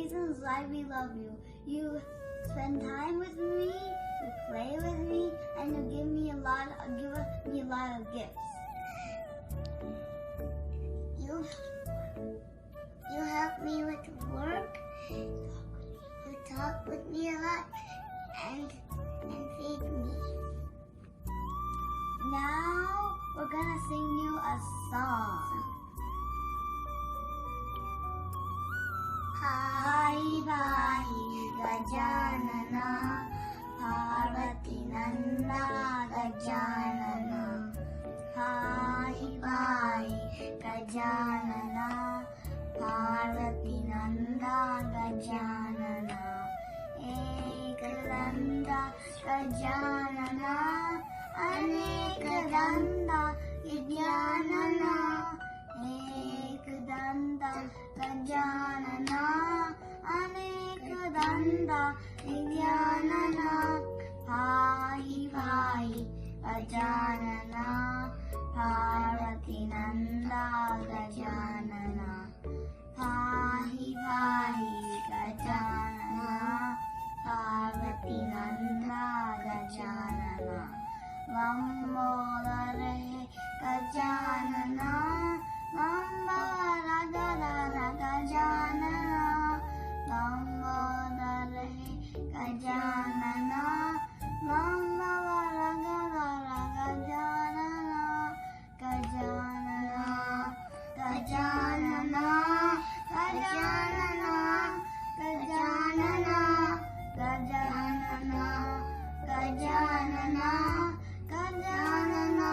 reasons why we love you. You spend time with me, you play with me, and you give me a lot of gifts. You help me with work. You talk with me a lot and feed me. Now we're gonna sing you a song. Bhai Bhai Gajanana, Parvati Nanda Gajanana. Bhai Bhai Gajanana, Parvati Nanda Gajanana. Ekadanda Gajanana, Anekadanda Vidyanana. Ekadanda Gajanana, Anekadanda Vidyanana. Bhai Bhai Gajanana, Parvati Nanda Gajanana. Bhai Bhai Gajanana, Parvati Nanda Gajanana. Lambodare Gajanana, Lambodare Gajanana, Lambodare Gajanana, Lambodare Gajanana, Gajanana, Gajanana, Gajanana, Gajanana, Gajanana, Gajanana, Gajanana,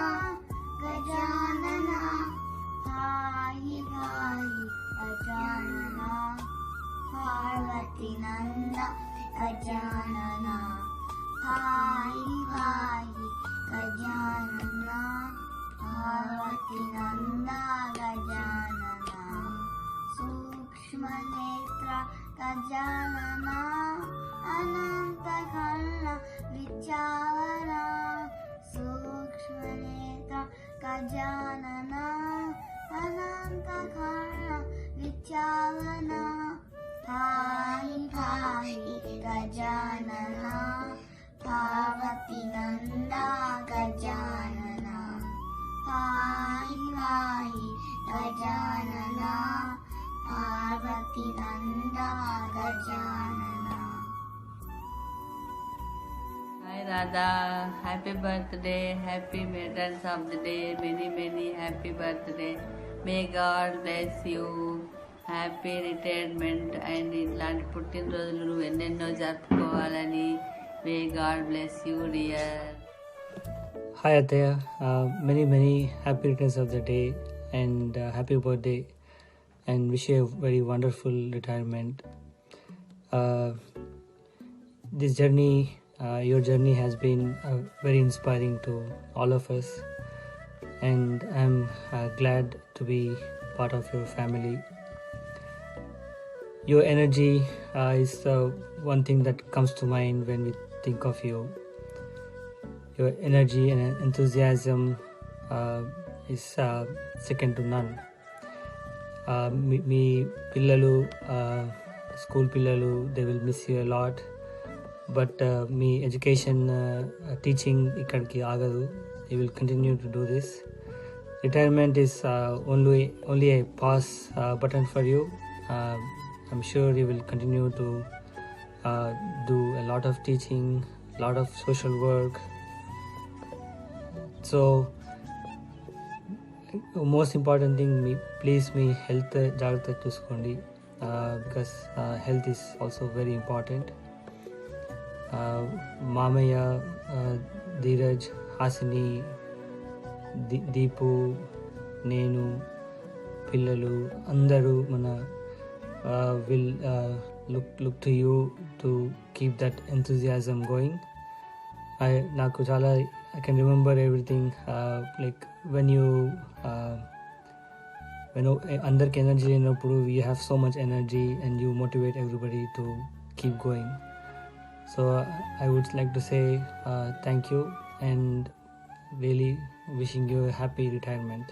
Gajanana. Bhai Bhai Gajanana, Parvati Nanda Gajanana. Bhai Bhai Gajanana, Parvati Nanda Gajanana. Sukshma Netra Gajanana, Ananta Karna Vichavara. Sukshma Netra Gajanana, Ananta Karna Vichavana. Bhai Bhai Gajanana, Parvati Nanda Gajanana. Bhai Bhai Gajanana, Parvati Nanda Gajanana. Hi Radha, happy birthday, happy Veterans of the Day, many happy birthday. May God bless you, happy retirement and ఇట్లాంటి పుట్టినరోజులు నువ్వు ఎన్నెన్నో జరుపుకోవాలని. May God bless you dear. Hi Ataya, many happy returns of the day and happy birthday, and wish you a very wonderful retirement. This journey, your journey has been very inspiring to all of us, and I'm glad to be part of your family. Your energy is one thing that comes to mind when we think of you. Your energy and enthusiasm is second to none. మీ పిల్లలు, school పిల్లలు, they will miss you a lot. But me education, teaching ఇక్కడికి ఆగదు. You will continue to do this. Retirement is only a pause button for you. I'm sure you will continue to do a lot of teaching, lot of social work. So most important thing, please me health జాగ్రత్త చూసుకోండి, because health is also very important. మామయ్య, ధీరజ్, హాసిని, దీపు, నేను, పిల్లలు అందరూ మన will look to you to keep that enthusiasm going. నాకు చాలా I can remember everything, like when అందరికి ఎనర్జీ లేనప్పుడు you have so much energy and you motivate everybody to keep going. So I would like to say thank you and really wishing you a happy retirement.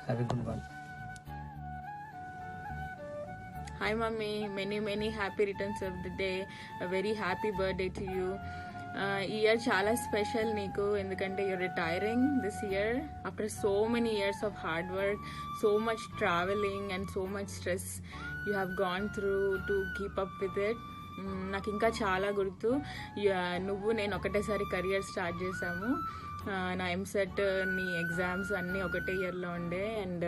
Have a good one. Hi mummy, many happy returns of the day. A very happy birthday to you. ఈ year చాలా special నీకు, ఎందుకంటే your retiring this year after so many years of hard work, so much traveling and so much stress you have gone through to keep up with it. నాకు ఇంకా చాలా గుర్తు, నువ్వు నేను ఒకటేసారి కెరియర్ స్టార్ట్ చేసాము. నా ఎంసెట్ నీ ఎగ్జామ్స్ అన్నీ ఒకటే ఇయర్లో ఉండే. And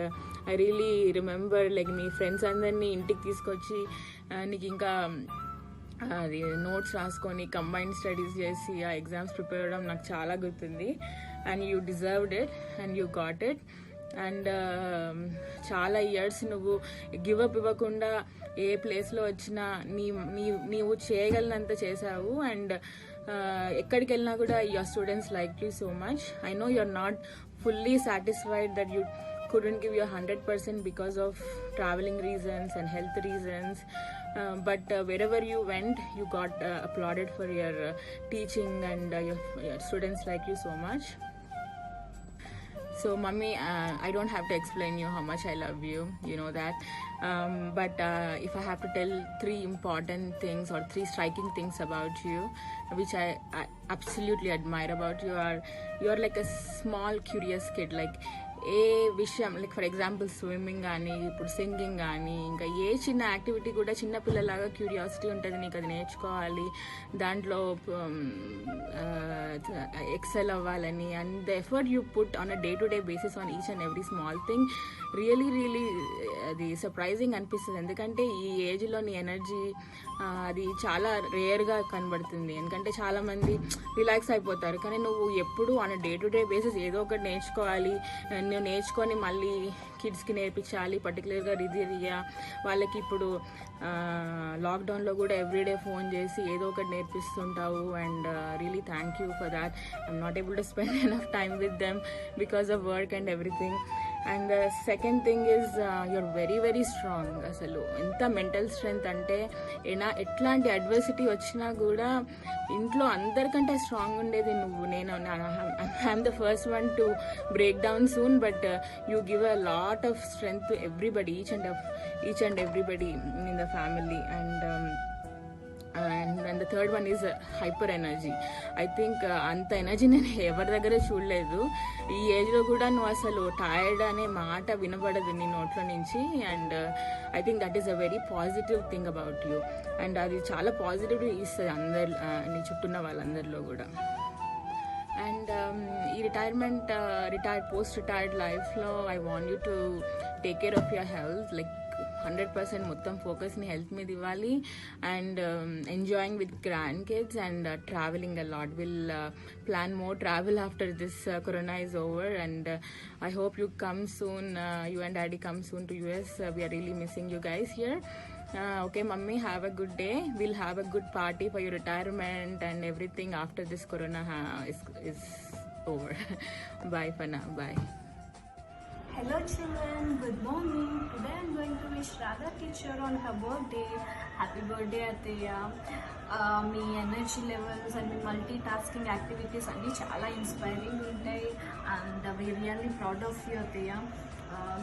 I really remember like me friends అందరినీ ఇంటికి తీసుకొచ్చి నీకు ఇంకా అది నోట్స్ రాసుకొని కంబైన్డ్ స్టడీస్ చేసి ఆ ఎగ్జామ్స్ ప్రిపేర్ అవ్వడం నాకు చాలా గుర్తుంది. And you deserved it and you got it. And చాలా ఇయర్స్ నువ్వు గివప్ ఇవ్వకుండా ఏ ప్లేస్లో వచ్చినా నీవు చేయగలిగినంత చేసావు. అండ్ ఎక్కడికి వెళ్ళినా కూడా your students like you so much. I know you are not fully satisfied that you couldn't give your 100% because of traveling reasons and health reasons, but wherever you went you got applauded for your teaching, and your students like you so much. So mummy, I don't have to explain you how much I love you, you know that, but if I have to tell 3 important things or 3 striking things about you which I absolutely admire about you are, you're like a small curious kid. Like ఏ విషయం, like for example swimming కానీ ఇప్పుడు singing కానీ ఇంకా ఏ చిన్న activity కూడా చిన్నపిల్లలాగా curiosity ఉంటుంది నీకు, అది నేర్చుకోవాలి, దాంట్లో ఎక్సెల్ అవ్వాలని. And the effort you put on a day to day basis on each and every small thing really అది సర్ప్రైజింగ్ అనిపిస్తుంది. ఎందుకంటే ఈ ఏజ్లో నీ ఎనర్జీ అది చాలా రేర్గా కనబడుతుంది. ఎందుకంటే చాలామంది రిలాక్స్ అయిపోతారు, కానీ నువ్వు ఎప్పుడు on day to day basis ఏదో ఒకటి నేర్చుకోవాలి, నువ్వు నేర్చుకొని మళ్ళీ కిడ్స్కి నేర్పించాలి. పర్టికులర్గా రియా వాళ్ళకి ఇప్పుడు లాక్డౌన్లో కూడా ఎవ్రీడే ఫోన్ చేసి ఏదో ఒకటి నేర్పిస్తుంటావు. And really thank you for that. I'm not able to spend enough time with them because of work and everything. And the second thing is you're very strong. అసలు ఎంత మెంటల్ స్ట్రెంగ్త్ అంటే ఎట్లాంటి adversity వచ్చినా కూడా ఇంట్లో అందరికంటే strong ఉండేది నువ్వు. నేను I'm the first one to break down soon, but you give a lot of strength to everybody, each and everybody in the family. And the third one is hyper energy. I think అంత energy నేను ఎవరి దగ్గర చూడలేదు. ఈ ఏజ్లో కూడా నువ్వు అసలు టైర్డ్ అనే మాట వినబడదు నీ నోట్లో నుంచి. And I think that is a very positive thing about you. And అది చాలా పాజిటివ్ ఇస్తుంది అందరు నీ చుట్టూన్న వాళ్ళందరిలో కూడా. అండ్ ఈ పోస్ట్ రిటైర్డ్ లైఫ్లో I want you to take care of your health. Like 100% మొత్తం ఫోకస్ని హెల్త్ మీద ఇవ్వాలి. And enjoying with grand kids and travelling a lot. Will plan more travel after this corona is over. And I hope you come soon, you and daddy come soon to US. We are really missing you guys here. Okay mummy, have a good day. We'll have a good party for your retirement and everything after this corona is over. Bye for now. Bye. Hello children, good morning. Today I'm going to wish Radha teacher on her birthday. Happy birthday Ataya. మీ energy levels and మీ multitasking activities అన్నీ చాలా inspiring ఉంటాయి. And we are really proud of you అత్తయ్య.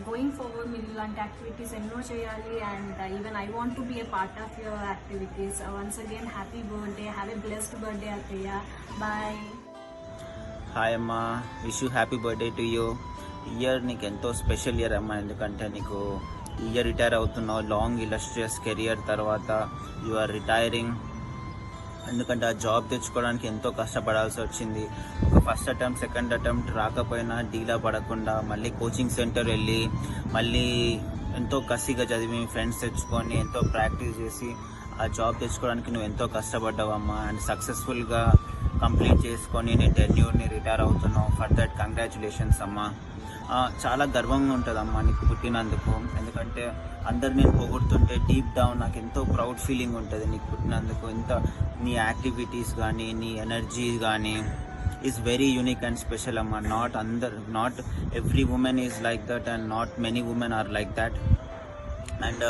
Going forward మీరు ఇలాంటి activities ఎన్నో చేయాలి. And even I want to be a part of your activities. Once again happy birthday. Have a blessed birthday అత్తయ్య. Bye. Hi అమ్మా, wish you happy birthday to you. Year నీకు ఎంతో special year అమ్మా, ఎందుకంటే నీకు year retire అవుతున్నావు. Long illustrious career తర్వాత you are retiring. ఎందుకంటే ఆ జాబ్ తెచ్చుకోవడానికి ఎంతో కష్టపడాల్సి వచ్చింది. ఒక ఫస్ట్ అటెంప్ట్ సెకండ్ అటెంప్ట్ రాకపోయినా డీలా పడకుండా మళ్ళీ కోచింగ్ సెంటర్ వెళ్ళి మళ్ళీ ఎంతో కసిగా చదివి ఫ్రెండ్స్ తెచ్చుకొని ఎంతో ప్రాక్టీస్ చేసి ఆ జాబ్ తెచ్చుకోవడానికి నువ్వు ఎంతో కష్టపడ్డావమ్మా. అండ్ సక్సెస్ఫుల్గా కంప్లీట్ చేసుకొని నీ టెన్యూర్ని రిటైర్ అవుతున్నావు. ఫర్ దట్ కంగ్రాచులేషన్స్ అమ్మా. చాలా గర్వంగా ఉంటుందమ్మా నీకు పుట్టినందుకు. ఎందుకంటే అందరు నేను పొగుడుతుంటే డీప్ డౌన్ నాకు ఎంతో ప్రౌడ్ ఫీలింగ్ ఉంటుంది నీకు పుట్టినందుకు. ఇంత నీ యాక్టివిటీస్ కానీ నీ ఎనర్జీ కానీ is very unique and special అమ్మా. Not every women is like that and not many women are like that. And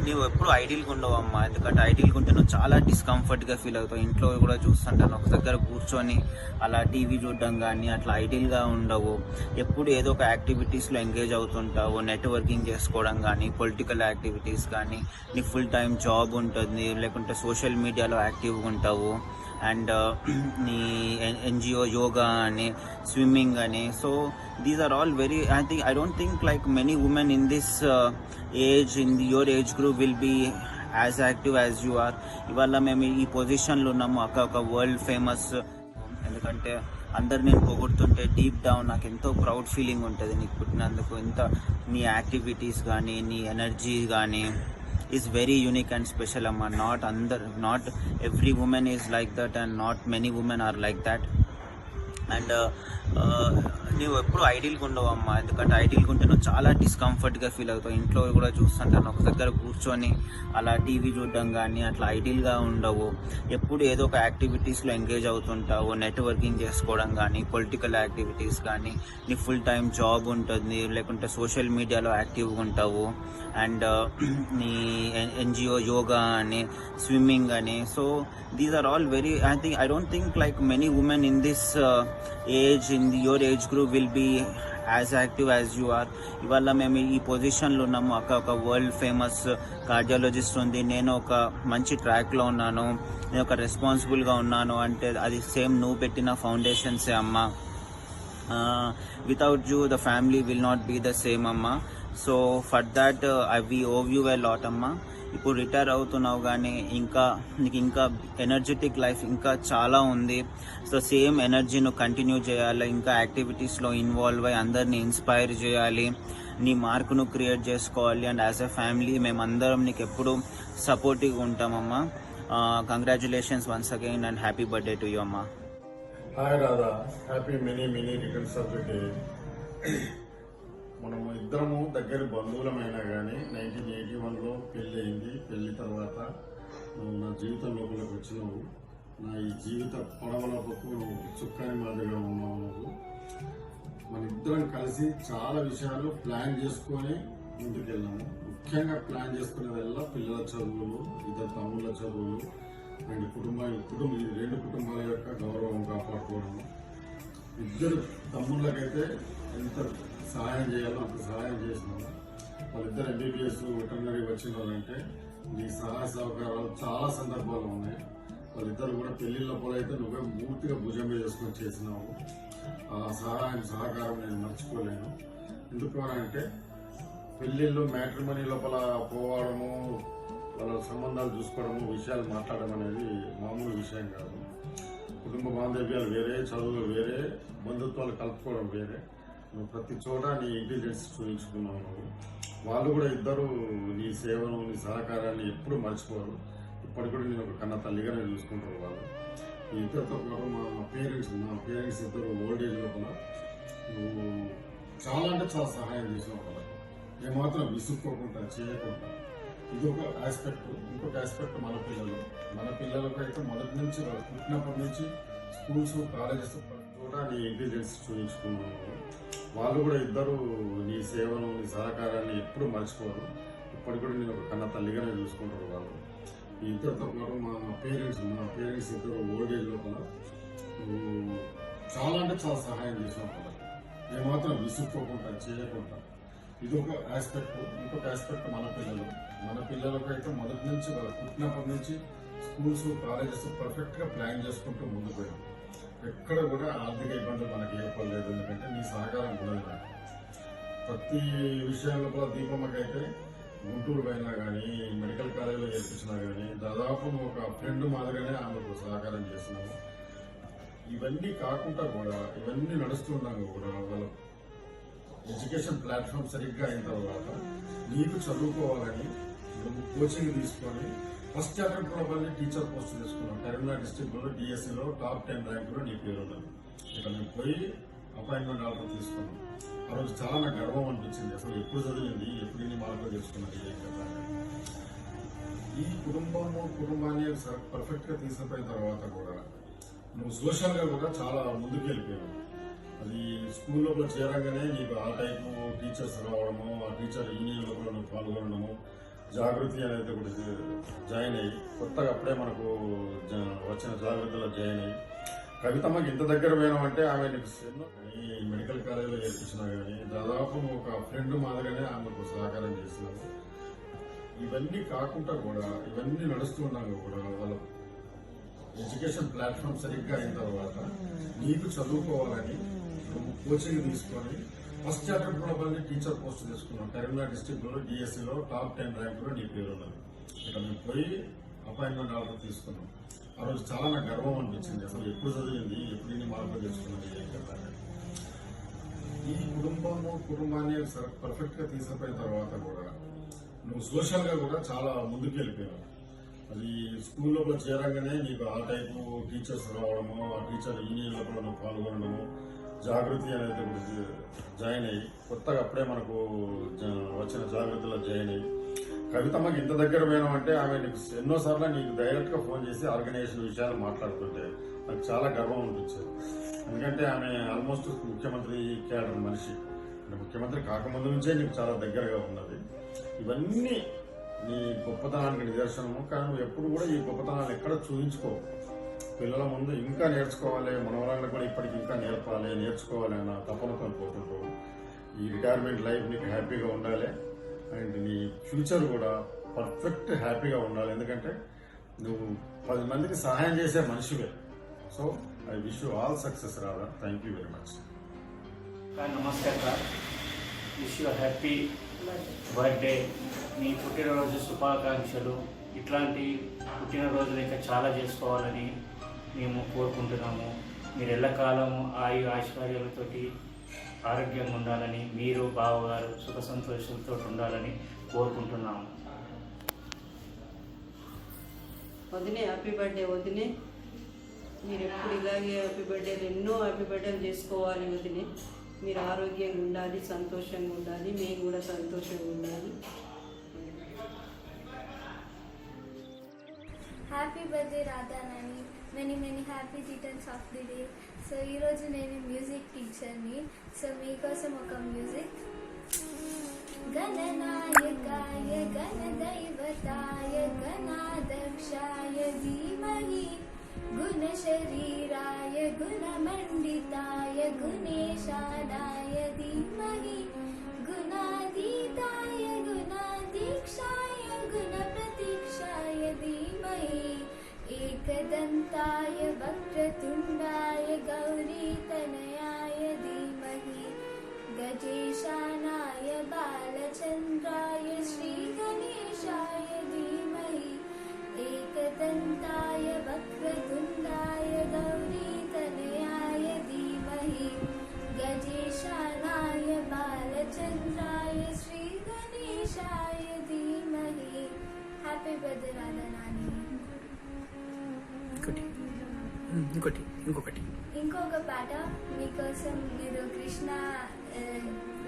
నువ్వు ఎప్పుడు ఐడియల్గా ఉండవు అమ్మా, ఎందుకంటే ఐడియల్గా ఉంటే నువ్వు చాలా డిస్కంఫర్ట్గా ఫీల్ అవుతావు. ఇంట్లో కూడా చూస్తుంటాను ఒక దగ్గర కూర్చొని అలా టీవీ చూడడం కానీ అట్లా ఐడియల్గా ఉండవు. ఎప్పుడు ఏదో ఒక యాక్టివిటీస్లో ఎంగేజ్ అవుతుంటావు, నెట్వర్కింగ్ చేసుకోవడం కానీ, పొలిటికల్ యాక్టివిటీస్ కానీ, నీ ఫుల్ టైం జాబ్ ఉంటుంది, లేకుంటే సోషల్ మీడియాలో యాక్టివ్గా ఉంటావు. అండ్ నీ ఎన్జిఓ యోగా అని, స్విమ్మింగ్ అని. So these are all very, I don't think like many women in this age, in your age group will be as active as you are. ఇవాళ మేము ఈ పొజిషన్లో ఉన్నాము ఒక వరల్డ్ ఫేమస్. ఎందుకంటే అందరు నేను పొగుడుతుంటే డీప్ డౌన్ నాకు ఎంతో ప్రౌడ్ ఫీలింగ్ ఉంటుంది నీకు పుట్టినందుకు. ఎంత నీ యాక్టివిటీస్ కానీ, నీ ఎనర్జీ కానీ is very unique and special amma. Not every woman is like that, and not many women are like that. And నువ్వు ఎప్పుడు ఐడియల్గా ఉండవు అమ్మా, ఎందుకంటే ఐడియల్గా ఉంటే నువ్వు చాలా డిస్కంఫర్ట్గా ఫీల్ అవుతావు. ఇంట్లో కూడా చూస్తుంటాను ఒక దగ్గర కూర్చొని అలా టీవీ చూడడం కానీ అట్లా ఐడియల్గా ఉండవు. ఎప్పుడు ఏదో ఒక యాక్టివిటీస్లో ఎంగేజ్ అవుతుంటావు, నెట్వర్కింగ్ చేసుకోవడం కానీ, పొలిటికల్ యాక్టివిటీస్ కానీ, నీ ఫుల్ టైం జాబ్ ఉంటుంది, లేకుంటే సోషల్ మీడియాలో యాక్టివ్గా ఉంటావు. అండ్ నీ ఎన్జిఓ యోగా అని, స్విమ్మింగ్ అని. So these are all very, I don't think like many women in this age, in your age group will be as active as you are. ఇవాళ మేము ఈ పొజిషన్లో ఉన్నాము ఒక వరల్డ్ ఫేమస్ కార్డియాలజిస్ట్ ఉంది, నేను ఒక మంచి ట్రాక్లో ఉన్నాను, నేను ఒక రెస్పాన్సిబుల్గా ఉన్నాను అంటే అది సేమ్ నువ్వు పెట్టిన ఫౌండేషన్సే అమ్మా. Without you the family will not be the same అమ్మా. So for that we owe you a lot అమ్మా. ఇప్పుడు రిటైర్ అవుతున్నావు కానీ నీకు ఇంకా ఎనర్జెటిక్ లైఫ్ ఇంకా చాలా ఉంది. సో సేమ్ ఎనర్జీను కంటిన్యూ చేయాలి, ఇంకా యాక్టివిటీస్లో ఇన్వాల్వ్ అయ్యి అందరినీ ఇన్స్పైర్ చేయాలి, నీ మార్కును క్రియేట్ చేసుకోవాలి. అండ్ యాజ్ ఎ ఫ్యామిలీ మేమందరం నీకు ఎప్పుడు సపోర్టివ్గా ఉంటామమ్మా. Congratulations once again and happy birthday to you అమ్మా. Hi Radha, happy many returns of the day. మనము ఇద్దరము దగ్గర బంధువులమైనా కానీ 1981లో పెళ్ళి అయింది. పెళ్లి తర్వాత నువ్వు నా జీవితం లోపలికి వచ్చినావు. నా ఈ జీవిత పొడవలకు నువ్వు చుక్కని మాదిరిగా ఉన్నావు. నువ్వు మన ఇద్దరం కలిసి చాలా విషయాలు ప్లాన్ చేసుకొని ముందుకెళ్ళాము. ముఖ్యంగా ప్లాన్ చేసుకునేదల్లా పిల్లల చదువులు, ఇద్దరు తమ్ముళ్ళ చదువులు అండ్ రెండు కుటుంబాల యొక్క గౌరవం కాపాడుకోవడము. ఇద్దరు తమ్ముళ్ళకైతే ఎంత సహాయం చేయాలో అంత సహాయం చేసినాము. వాళ్ళిద్దరు MBBS వెటర్నరీ వచ్చిన వాళ్ళంటే నీ సహాయ సహకారాలు చాలా సందర్భాలు ఉన్నాయి. వాళ్ళిద్దరు కూడా పెళ్లిళ్ళ పోలైతే నువ్వే పూర్తిగా భుజం మీద చేసుకొని చేసినావు. ఆ సహకారం నేను మర్చిపోలేను. ఎందుకు అంటే పెళ్లిళ్ళు మ్యాట్రిమనీ లోపల పోవడము, వాళ్ళ సంబంధాలు చూసుకోవడము, విషయాలు మాట్లాడడం అనేది మామూలు విషయం కాదు. కుటుంబ బాంధవ్యాలు వేరే, చదువులు వేరే, బంధుత్వాలు కలుపుకోవడం వేరే. నువ్వు ప్రతి చోట నీ ఇంటెలిజెన్స్ చూపించుకున్నావు. నువ్వు వాళ్ళు కూడా ఇద్దరు నీ సేవను, నీ సహకారాన్ని ఎప్పుడు మర్చిపోరు. ఇప్పటికి కూడా నేను ఒక కన్న తల్లిగానే చూసుకుంటారు వాళ్ళు. ఈ ఇద్దరితో పాటు మా పేరెంట్స్ ఇద్దరు ఓల్డ్ ఏజ్ లోపల నువ్వు చాలా అంటే చాలా సహాయం చేసినావు వాళ్ళకి. ఏమాత్రం విసుక్కోకుండా చేయకుండా. ఇది ఒక ఆస్పెక్ట్. ఇంకొక ఆస్పెక్ట్ మన పిల్లలకైతే మొదటి నుంచి వాళ్ళు పుట్టినప్పటి నుంచి స్కూల్స్, కాలేజెస్ కూడా నీ ఇంటెలిజెన్స్ చూపించుకున్నావు. వాళ్ళు కూడా ఇద్దరు నీ సేవను, నీ సహకారాన్ని ఎప్పుడు మర్చిపోరు. ఇప్పటికి కూడా నేను ఒక కన్న తల్లిగానే చూసుకుంటారు వాళ్ళు. ఈ ఇద్దరితో పాటు మా పేరెంట్స్ ఇద్దరు ఓల్డ్ ఏజ్ లోపల నువ్వు చాలా అంటే చాలా సహాయం చేసావు వాళ్ళకి. ఏమాత్రం విసుక్కోకుండా చేయకుండా. ఇది ఒక ఆస్పెక్ట్. ఇంకొక ఆస్పెక్ట్ మన పిల్లలకైతే మొదటి నుంచి వాళ్ళు పుట్టినప్పటి నుంచి స్కూల్స్, కాలేజెస్ పర్ఫెక్ట్గా ప్లాన్ చేసుకుంటూ ముందుకు పోయాం. ఎక్కడ కూడా ఆర్థిక ఇబ్బందులు మనకి ఏర్పడలేదు. ఎందుకంటే నీ సహకారం కూడా నాకు ప్రతి విషయంలో కూడా దీపమ్మకైతే గుంటూరు పోయినా కానీ, మెడికల్ కాలేజీలో చేర్పించినా కానీ దాదాపు ఒక ఫ్రెండ్ మాదిరిగానే ఆమెకు సహకారం చేస్తున్నాము. ఇవన్నీ కాకుండా కూడా, ఇవన్నీ నడుస్తుండగా కూడా వాళ్ళ ఎడ్యుకేషన్ ప్లాట్ఫామ్ సరిగ్గా అయిన తర్వాత నీకు చదువుకోవాలని నువ్వు కోచింగ్ తీసుకొని ఫస్ట్ అటెంప్ట్ లోపల టీచర్ పోస్ట్ తీసుకున్నావు. కరీంనగర్ డిస్ట్రిక్ట్లో DSEలో టాప్ 10 ర్యాంకులో నీ పేరు ఉన్నది. ఇక్కడ నేను పోయి అపాయింట్మెంట్ ఆర్డర్ తీసుకున్నాను. ఆ రోజు చాలా నాకు గర్వం అనిపించింది. అసలు ఎప్పుడు చదివింది, ఎప్పుడు ఇన్ని మార్కులు తెలుసుకున్నది. ఈ కుటుంబాన్ని పర్ఫెక్ట్గా తీసుకుపోయిన తర్వాత కూడా నువ్వు సోషల్గా కూడా చాలా ముందుకు వెళ్ళిపోయావు. అది స్కూల్లో చేరగానే నీకు ఆ టైపు టీచర్స్ రావడము, ఆ టీచర్ యూనియన్లో కూడా నువ్వు పాల్గొనడము, జాగృతి అనేది ఒకటి జాయిన్ అయ్యి కొత్తగా అప్పుడే మనకు వచ్చిన జాగృతిలో జాయిన్ అయ్యి కవితమ్మకి ఇంత దగ్గర పోయినామంటే ఆమె నీకు ఎన్నో ఈ మెడికల్ కాలేజీలో చేర్పించినా కానీ దాదాపు ఒక ఫ్రెండ్ మాదిరిగానే ఆమెకు సహకారం చేసినాము. ఇవన్నీ కాకుండా కూడా ఇవన్నీ నడుస్తున్నాక కూడా వాళ్ళ ఎడ్యుకేషన్ ప్లాట్ఫామ్ సరిగ్గా అయిన తర్వాత నీకు చదువుకోవాలని నువ్వు కోచింగ్ తీసుకొని ఫస్ట్ అటెంప్ట్ టీచర్ పోస్ట్ తీసుకున్నాం. కరీంనగర్ డిస్ట్రిక్ట్ లో డిఎస్సీలో టాప్ 10 ర్యాంకులో నీ పేరు ఉన్నది. ఇక్కడ మేము పోయి అపాయింట్మెంట్ ఆర్డర్ తీసుకున్నాం. ఆ రోజు చాలా నాకు గర్వం అనిపించింది. అసలు ఎప్పుడు చదివింది, ఎప్పుడు ఇన్ని మార్పులు తెచ్చుకున్నది ఏం కదా. ఈ కుటుంబాన్ని పర్ఫెక్ట్ గా తీసుకుపోయిన తర్వాత కూడా నువ్వు సోషల్ గా కూడా చాలా ముందుకు వెళ్ళిపోయావు. అది స్కూల్లో చేరగానే నీకు ఆ టైపు టీచర్స్ రావడము, ఆ టీచర్ యూనియన్లో కూడా నువ్వు పాల్గొనడము, జాగృతి అనేది ఒకటి జాయిన్ అయ్యి కొత్తగా అప్పుడే మనకు వచ్చిన జాగృతిలో జాయిన్ అయ్యి కవితమ్మకి ఇంత దగ్గర పోయినామంటే ఆమె నీకు ఎన్నోసార్లు నీకు డైరెక్ట్గా ఫోన్ చేసి ఆర్గనైజేషన్ విషయాలు మాట్లాడుతుంటే నాకు చాలా గర్వం అనిపించేది. ఎందుకంటే ఆమె ఆల్మోస్ట్ ముఖ్యమంత్రి క్యాడర్ మనిషి, అంటే ముఖ్యమంత్రి కాకముందు నుంచే నీకు చాలా దగ్గరగా ఉన్నది. ఇవన్నీ నీ గొప్పతనానికి నిదర్శనము. కానీ నువ్వు ఎప్పుడు కూడా ఈ గొప్పతనాన్ని ఎక్కడ చూపించుకో. పిల్లల ముందు ఇంకా నేర్చుకోవాలి, మన వాళ్ళని కూడా ఇప్పటికి ఇంకా నేర్చుకోవాలి అన్న తపనతో పోతుంటావు. ఈ రిటైర్మెంట్ లైఫ్ నీకు హ్యాపీగా ఉండాలి అండ్ నీ ఫ్యూచర్ కూడా పర్ఫెక్ట్ హ్యాపీగా ఉండాలి. ఎందుకంటే నువ్వు 10 మందికి సహాయం చేసే మనిషివే. So I wish you all success Radha. Thank you very much. నమస్తే sir, wish you happy birthday. మీ పుట్టినరోజు శుభాకాంక్షలు. ఇట్లాంటి పుట్టినరోజులు ఇంకా చాలా చేసుకోవాలని మేము కోరుకుంటున్నాము. మీరు ఎల్లకాలము ఆయు ఐశ్వర్యాలతోటి ఆరోగ్యంగా ఉండాలని, మీరు బావగారు సుఖ సంతోషాలతో ఉండాలని కోరుకుంటున్నాము. వదినే హ్యాపీ బర్త్డే వదినే. మీరు ఎప్పుడు ఇలాగే హ్యాపీ బర్త్డేలు ఎన్నో హ్యాపీ బర్త్డేలు చేసుకోవాలి వదినే. మీరు ఆరోగ్యంగా ఉండాలి, సంతోషంగా ఉండాలి, మేము కూడా సంతోషంగా ఉండాలి. Happy birthday Radha Nani. Many happy returns of the day. So ఈరోజు నేను మ్యూజిక్ టీచర్ని. సో మీకోసం ఒక మ్యూజిక్. గణనాయకాయ గణదైవతాయ గణాధ్యక్షాయ ధీమహి గుణశరీరాయ గుణమండితాయ గుణేశానాయ ధీమహి గుణాతీతాయ గుణాధీక్షాయ గుణప్రతీక్షాయ ధీమహి एकदन्ताय वक्रतुण्डाय गौरीतनयाय धीमहि गजेशानाय बालचन्द्राय श्रीगणेशाय धीमहि एकदन्ताय वक्रतुण्डाय गौरीतनयाय धीमहि गजेशानाय बालचन्द्राय श्रीगणेशाय धीमहि. Happy birthday Radha Nani. ఇంకొక పాట మీకోసం. మీరు కృష్ణ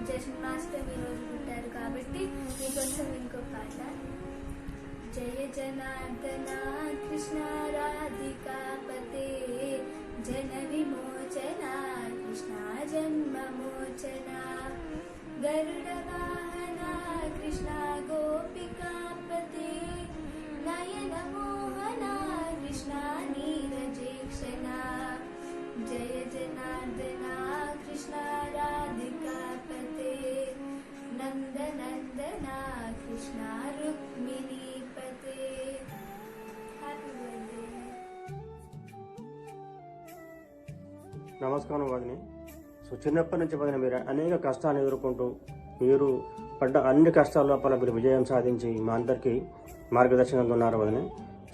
జన్మాష్టమి రోజు పుట్టారు కాబట్టి మీకోసం ఇంకో పాట. జయ జనార్దన కృష్ణ రాధికాపతే జన విమోచన కృష్ణ జన్మమోచన గరుడ వాహన కృష్ణ గోపికాపతే నయన మోహన కృష్ణ నీరజేక్షణ జయ జనార్దన కృష్ణ రాధికాపతే నందనందన కృష్ణ రుక్మిణీపతే. Happy birthday. నమస్కారం వదిని. సో చిన్నప్పటి నుంచి వదిన మీరు అనేక కష్టాలు ఎదుర్కొంటూ మీరు పడ్డ అన్ని కష్టాల లోపల మీరు విజయం సాధించి మా అందరికీ మార్గదర్శకంగా ఉన్నారు వదిన.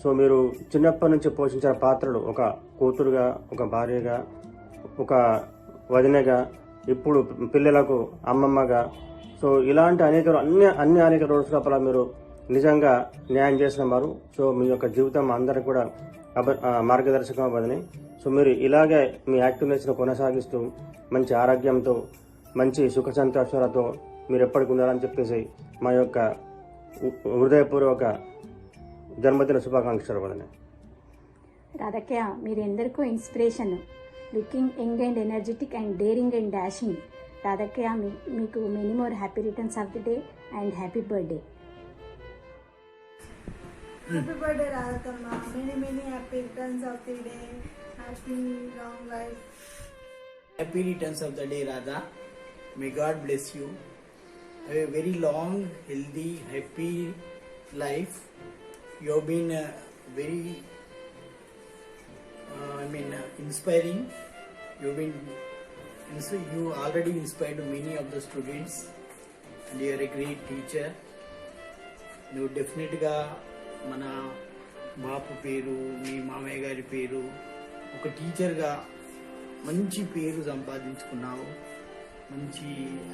సో మీరు చిన్నప్పటి నుంచి పోషించిన పాత్రలు ఒక కూతురుగా, ఒక భార్యగా, ఒక వదినగా, ఇప్పుడు పిల్లలకు అమ్మమ్మగా, సో ఇలాంటి అనేక రోజుల లోపల మీరు నిజంగా న్యాయం చేసిన వారు. సో మీ యొక్క జీవితం అందరికి కూడా మార్గదర్శకం వదిన. సో మీరు ఇలాగే మీ యాక్టివ్నెస్ను కొనసాగిస్తూ మంచి ఆరోగ్యంతో, మంచి సుఖ సంతోషాలతో మీరు ఎప్పటికి ఉండాలని చెప్పేసి మా యొక్క హృదయపూర్వక జన్మదిన శుభాకాంక్షలు వదిన. రాధక్య, మీరు ఎందరికో inspiration. Looking young and energetic and daring and dashing. రాధక్కయ్య, మీకు many more happy returns of the day and happy birthday. Happy birthday, Radhathamma. Many happy returns of the day. Happy long life. Happy returns of the day, Radha. May God bless you. Have a very long, healthy, happy life. You have been very, inspiring. You already inspired many of the students, and you are a great teacher. You definitely మన బాపు పేరు, మీ మామయ్య గారి పేరు, ఒక టీచర్గా మంచి పేరు సంపాదించుకున్నావు. మంచి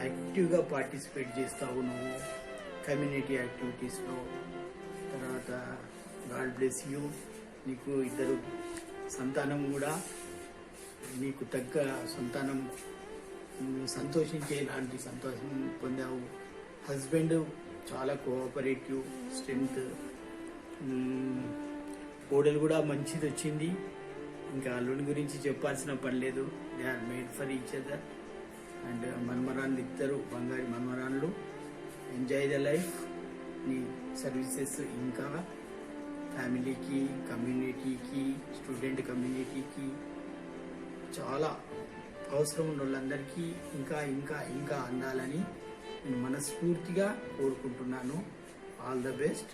యాక్టివ్గా పార్టిసిపేట్ చేస్తావు నువ్వు కమ్యూనిటీ యాక్టివిటీస్లో. తర్వాత గాడ్ బ్లెస్ యూ. నీకు 2 సంతానం కూడా, నీకు తగ్గ సంతానం సంతోషించేలాంటి సంతోషం పొందావు. హస్బెండ్ చాలా కోఆపరేటివ్, స్ట్రెంగ్త్. కోడలు కూడా మంచిది వచ్చింది. ఇంకా అల్లుడి గురించి చెప్పాల్సిన పని లేదు. They are made for each other. And మనమరాళ్ళు 2 బంగారు మనమరాళ్ళు. Enjoy the life. నీ సర్వీసెస్ ఇంకా ఫ్యామిలీకి, కమ్యూనిటీకి, స్టూడెంట్ కమ్యూనిటీకి, చాలా అవసరం ఉన్న వాళ్ళందరికీ ఇంకా ఇంకా ఇంకా అందాలని నేను మనస్ఫూర్తిగా కోరుకుంటున్నాను. All the best.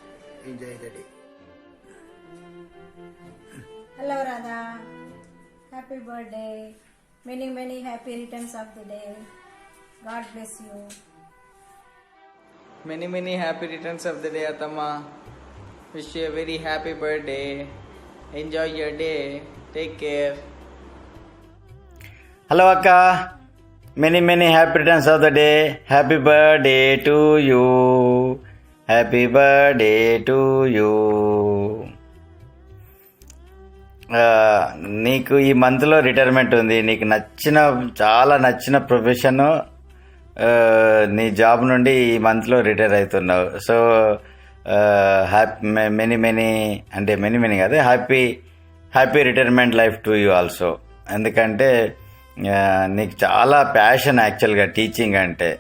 Enjoy the day. Hello, Radha. Happy birthday. Many happy returns of the day. God bless you. Many happy returns of the day, Athamma. Wish you a very happy birthday. Enjoy your day. Take care. Hello, Akka. Many happy returns of the day. Happy birthday to you. Happy birthday to you. నీకు ఈ మంత్లో retirement ఉంది. నీకు చాలా నచ్చిన profession, నీ job నుండి ఈ మంత్లో రిటైర్ అవుతున్నావు. సో మెనీ కాదు, happy retirement life to you also. ఎందుకంటే నీకు చాలా ప్యాషన్ యాక్చువల్గా టీచింగ్ అంటే.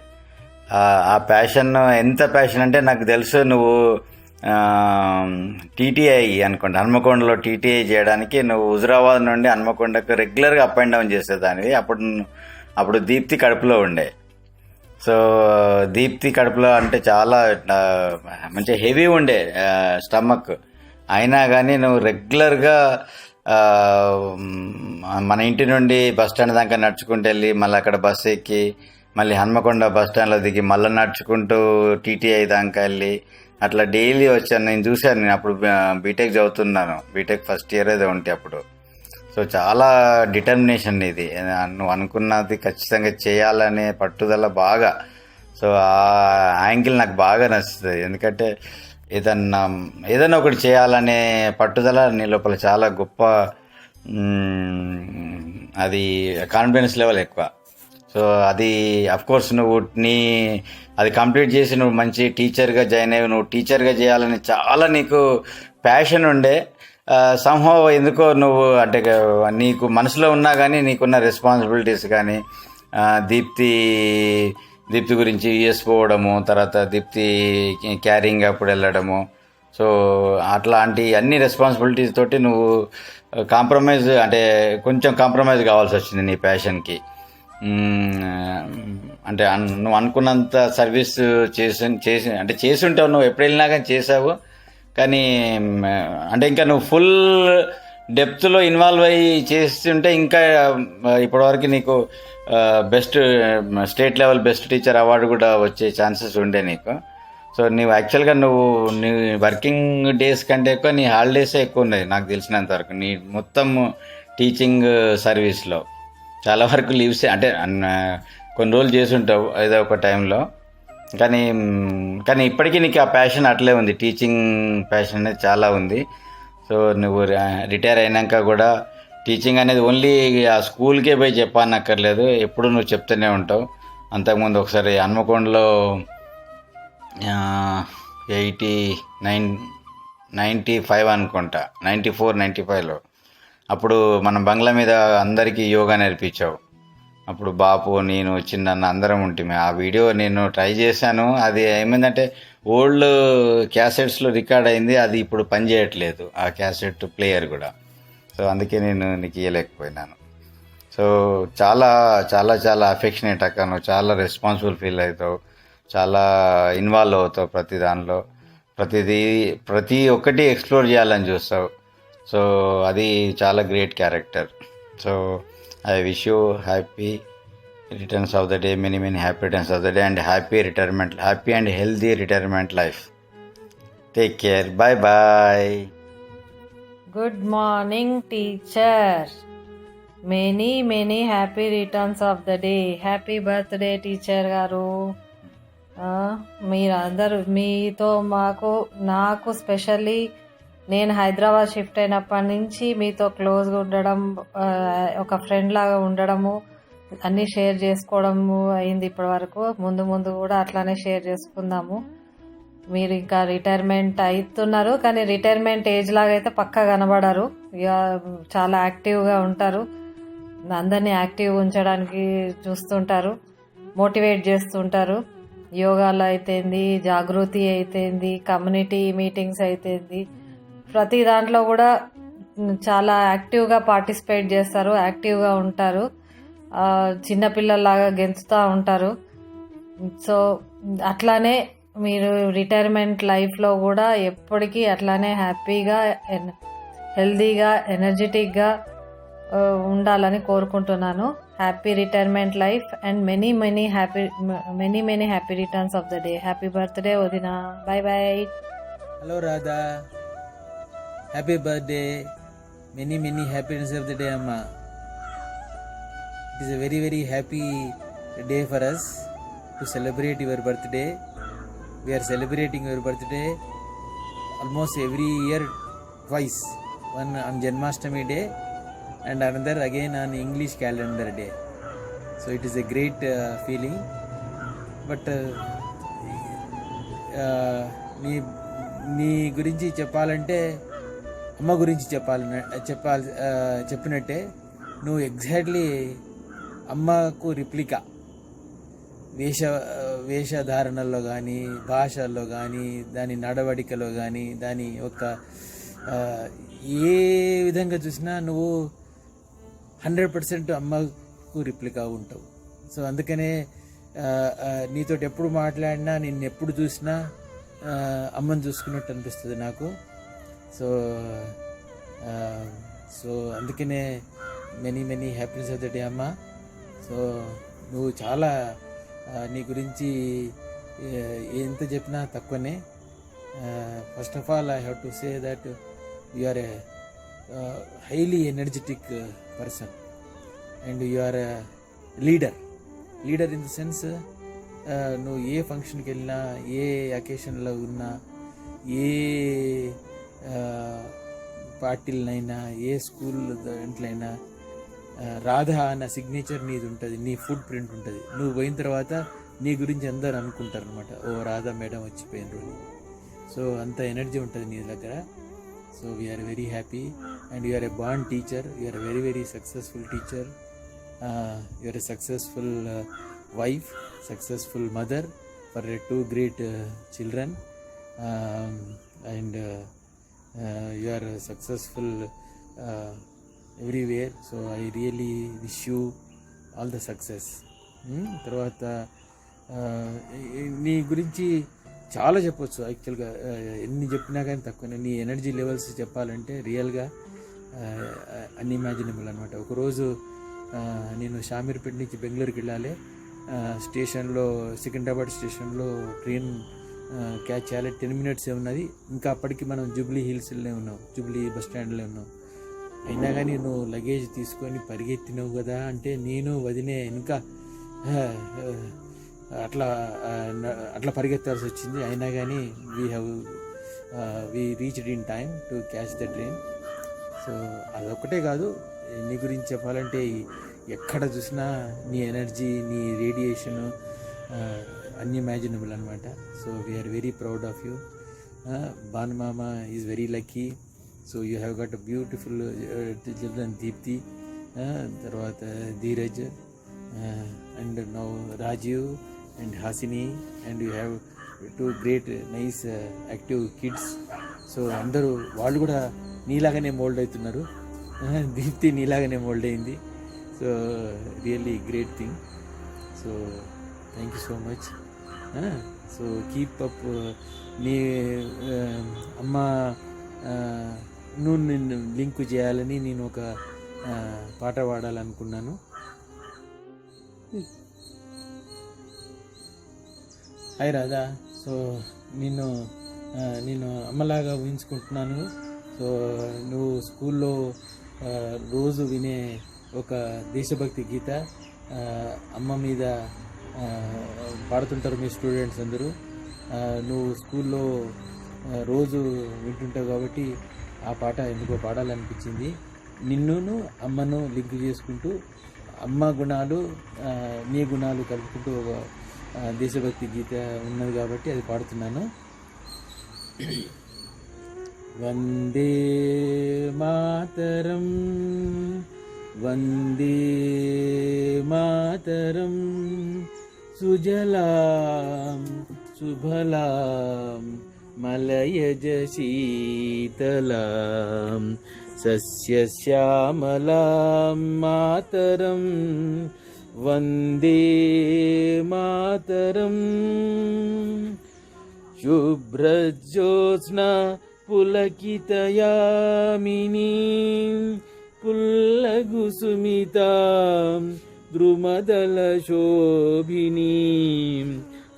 ఆ ప్యాషన్ ఎంత ప్యాషన్ అంటే నాకు తెలుసు నువ్వు టీటీఐ అనుకోండి, హన్మకొండలో టీటీఐ చేయడానికి నువ్వు హుజురాబాద్ నుండి హన్మకొండకు రెగ్యులర్గా అప్ అండ్ డౌన్ చేసేదానివి. అప్పుడు దీప్తి కడుపులో ఉండే. సో దీప్తి కడుపులో అంటే చాలా మంచి హెవీ ఉండే స్టమక్. అయినా కానీ నువ్వు రెగ్యులర్గా మన ఇంటి నుండి బస్ స్టాండ్ దాకా నడుచుకుంటూ వెళ్ళి మళ్ళీ అక్కడ బస్ ఎక్కి మళ్ళీ హన్మకొండ బస్ స్టాండ్లో దిగి మళ్ళీ నడుచుకుంటూ టీటీఐ దాకా వెళ్ళి అట్లా డైలీ వచ్చాను. నేను చూశాను. నేను అప్పుడు బీటెక్ చదువుతున్నాను. బీటెక్ ఫస్ట్ ఇయర్ ఏదో ఉంటే అప్పుడు. సో చాలా డిటర్మినేషన్ ఇది. నువ్వు అనుకున్నది ఖచ్చితంగా చేయాలనే పట్టుదల బాగా. సో ఆ యాంగిల్ నాకు బాగా నచ్చుతుంది. ఎందుకంటే ఏదన్నా ఒకటి చేయాలనే పట్టుదల నీ లోపల చాలా గొప్ప, అది కాన్ఫిడెన్స్ లెవెల్ ఎక్కువ. సో అది అఫ్కోర్స్ నువ్వు అది కంప్లీట్ చేసి నువ్వు మంచి టీచర్గా జాయిన్ అయ్యి నువ్వు టీచర్గా చేయాలని చాలా నీకు ప్యాషన్ ఉండే. సంహవ్ ఎందుకో నువ్వు అంటే నీకు మనసులో ఉన్నా కానీ నీకున్న రెస్పాన్సిబిలిటీస్ కానీ దీప్తి గురించి యూఎస్ పోవడము, తర్వాత దీప్తి క్యారింగ్ అప్పుడు వెళ్ళడము, సో అట్లాంటి అన్ని రెస్పాన్సిబిలిటీస్ తోటి నువ్వు కొంచెం కాంప్రమైజ్ కావాల్సి వచ్చింది నీ ప్యాషన్కి. అంటే నువ్వు అనుకున్నంత సర్వీస్ చేసి ఉంటావు. నువ్వు ఎప్పుడు వెళ్ళినా కానీ చేసావు. కానీ ఇంకా నువ్వు ఫుల్ డెప్త్లో ఇన్వాల్వ్ అయ్యి చేస్తుంటే ఇంకా ఇప్పటివరకు నీకు best state level best teacher award కూడా వచ్చే ఛాన్సెస్ ఉండే నీకు. సో నువ్వు యాక్చువల్గా నీ వర్కింగ్ డేస్ కంటే ఎక్కువ నీ హాలిడేసే ఎక్కువ ఉన్నాయి నాకు తెలిసినంత వరకు. నీ మొత్తం టీచింగ్ సర్వీస్లో చాలా వరకు లీవ్సే, కొన్ని రోజులు చేసి ఉంటావు ఏదో ఒక టైంలో. కానీ ఇప్పటికీ నీకు ఆ ప్యాషన్ అట్లే ఉంది. టీచింగ్ ప్యాషన్ అనేది చాలా ఉంది. సో నువ్వు రిటైర్ అయినాక కూడా టీచింగ్ అనేది ఓన్లీ ఆ స్కూల్కే పోయి చెప్పనక్కర్లేదు, ఎప్పుడు నువ్వు చెప్తూనే ఉంటావు. అంతకుముందు ఒకసారి హన్మకొండలో 95 అనుకుంటా, 94-95లో అప్పుడు మనం బంగ్లా మీద అందరికీ యోగా నేర్పించావు. అప్పుడు బాపు, నేను, చిన్న అందరం ఉంటుంది. ఆ వీడియో నేను ట్రై చేశాను. అది ఏమైందంటే ఓల్డ్ క్యాసెట్స్లో రికార్డ్ అయింది, అది ఇప్పుడు పనిచేయట్లేదు ఆ క్యాసెట్ ప్లేయర్ కూడా. సో అందుకే నేను నీకు ఇవ్వలేకపోయినాను. సో చాలా చాలా చాలా అఫెక్షనేట్ అక్క, నువ్వు చాలా రెస్పాన్సిబుల్ ఫీల్ అవుతావు, చాలా ఇన్వాల్వ్ అవుతావు ప్రతి దానిలో, ప్రతి ఒక్కటి ఎక్స్ప్లోర్ చేయాలని చూస్తావు. సో అది చాలా great character. So I wish you happy returns of the day, many happy returns of the day, and happy and healthy retirement life. Take care. Bye bye. Good morning, teacher. Many happy returns of the day. Happy birthday, teacher garu. మీరందరూ మీతో నాకు specially నేను Hyderabad shift అయినప్పటి నుంచి మీతో క్లోజ్గా ఉండడం, ఒక ఫ్రెండ్ లాగా ఉండడము, అన్నీ షేర్ చేసుకోవడము అయింది ఇప్పటి వరకు. ముందు కూడా అట్లానే షేర్ చేసుకుందాము. మీరు ఇంకా రిటైర్మెంట్ అవుతున్నారు, కానీ రిటైర్మెంట్ ఏజ్ లాగా అయితే పక్కా కనబడరు. ఇక చాలా యాక్టివ్గా ఉంటారు, అందరినీ యాక్టివ్ ఉంచడానికి చూస్తుంటారు, మోటివేట్ చేస్తుంటారు. యోగాలో అయితేంది, జాగృతి అయితేంది, కమ్యూనిటీ మీటింగ్స్ అయితేంది, ప్రతి దాంట్లో కూడా చాలా యాక్టివ్గా పార్టిసిపేట్ చేస్తారు, యాక్టివ్గా ఉంటారు, చిన్నపిల్లల్లాగా గెంతుతూ ఉంటారు. సో అట్లానే మీరు రిటైర్మెంట్ లైఫ్లో కూడా ఎప్పటికీ అట్లానే హ్యాపీగా, హెల్దీగా, ఎనర్జెటిక్గా ఉండాలని కోరుకుంటున్నాను. Happy retirement life and many happy returns of the day. Happy birthday వదిన. Bye bye. Hello Radha, happy birthday. Many happy returns of the day అమ్మా. It is a very happy day for us to celebrate your birthday. We are celebrating your birthday almost every year twice, one on Janmashtami day and another again on English calendar day. So it is a great feeling. But నీ గురించి చెప్పాలంటే, అమ్మ గురించి చెప్పినట్టే నువ్వు exactly అమ్మకు replica. వేషధారణలో కానీ, భాషల్లో కానీ, దాని నడవడికలో కానీ, దాని యొక్క ఏ విధంగా చూసినా నువ్వు 100% అమ్మకు రిప్లికా ఉంటావు. సో అందుకనే నీతోటి ఎప్పుడు మాట్లాడినా, నిన్ను ఎప్పుడు చూసినా అమ్మని చూసుకున్నట్టు అనిపిస్తుంది నాకు. సో అందుకనే many happiness of the day అమ్మ. సో నువ్వు చాలా, నీ గురించి ఎంత చెప్పినా తక్కువనే. First of all I have to say that you are a highly energetic person and you are a leader in the sense, నువ్వు ఏ ఫంక్షన్కి వెళ్ళినా, ఏ అకేషన్లో ఉన్నా, ఏ పార్టీలనైనా, ఏ స్కూల్ దాంట్లైనా రాధా అన్న సిగ్నేచర్ నీది ఉంటుంది, నీ ఫుడ్ ప్రింట్ ఉంటుంది. నువ్వు పోయిన తర్వాత నీ గురించి అందరు అనుకుంటారు అనమాట, ఓ రాధా మేడం వచ్చిపోయినరు. సో అంత ఎనర్జీ ఉంటుంది నీ దగ్గర. So we are very happy and you are a బాండ్ teacher. You are very successful teacher. You are a successful wife, successful mother for 2 great children, and you are successful everywhere. So I really wish you all the success. తర్వాత నీ గురించి చాలా చెప్పొచ్చు యాక్చువల్గా, ఎన్ని చెప్పినా కానీ తక్కువ. నీ ఎనర్జీ లెవెల్స్ చెప్పాలంటే రియల్గా అన్ఇమాజినబుల్ అనమాట. ఒకరోజు నేను షామీర్పేట నుంచి బెంగళూరుకి వెళ్ళాలి. స్టేషన్లో, సికింద్రాబాద్ స్టేషన్లో ట్రైన్ క్యాచ్ చేయాలి. 10 minutes ఉన్నది. ఇంకా అప్పటికి మనం జూబ్లీ హిల్స్లోనే ఉన్నాం, జూబ్లీ బస్ స్టాండ్లో ఉన్నాం. అయినా కానీ నువ్వు లగేజ్ తీసుకొని పరిగెత్తినవు కదా అంటే, నేను వదినే ఇంకా అట్లా పరిగెత్తాల్సి వచ్చింది. అయినా కానీ we reached in time to catch the train. So అదొక్కటే కాదు, నీ గురించి చెప్పాలంటే ఎక్కడ చూసినా నీ ఎనర్జీ, నీ రేడియేషను అన్ఇమాజినబుల్ అనమాట. So we are very proud of you. భానుమామ is very lucky so you have got a beautiful children Deepti, తర్వాత Dheeraj, and now Rajiv and Hasini, and you have 2 great nice active kids. So అందరూ వాళ్ళు కూడా నీలాగానే మోల్డ్ అవుతున్నారు. Deepti నీలాగానే mould అయింది. So really great thing. So thank you so much. So keep up. నీ అమ్మ నువ్వు నిన్ను లింక్ చేయాలని నేను ఒక పాట పాడాలనుకున్నాను. హాయ్ రాధా. సో నేను అమ్మలాగా ఊహించుకుంటున్నాను. సో నువ్వు స్కూల్లో రోజు వినే ఒక దేశభక్తి గీత అమ్మ మీద పాడుతుంటారు మీ స్టూడెంట్స్ అందరూ. నువ్వు స్కూల్లో రోజు వింటుంటావు కాబట్టి ఆ పాట ఎందుకో పాడాలనిపించింది. నిన్నును అమ్మను లింక్ చేసుకుంటూ అమ్మ గుణాలు నీ గుణాలు కలుపుకుంటూ దేశభక్తి గీత ఉన్నది కాబట్టి అది పాడుతున్నాను. వందే మాతరం వందే మాతరం సుజలాం సుఫలాం మలయజ శీతలాం సస్యశ్యామలాం మాతరం వందే మాతరం. శుభ్రజ్యోత్స్నా పులకితయామినీ పుల్లగుసుమితాం ద్రుమదలశోభినీం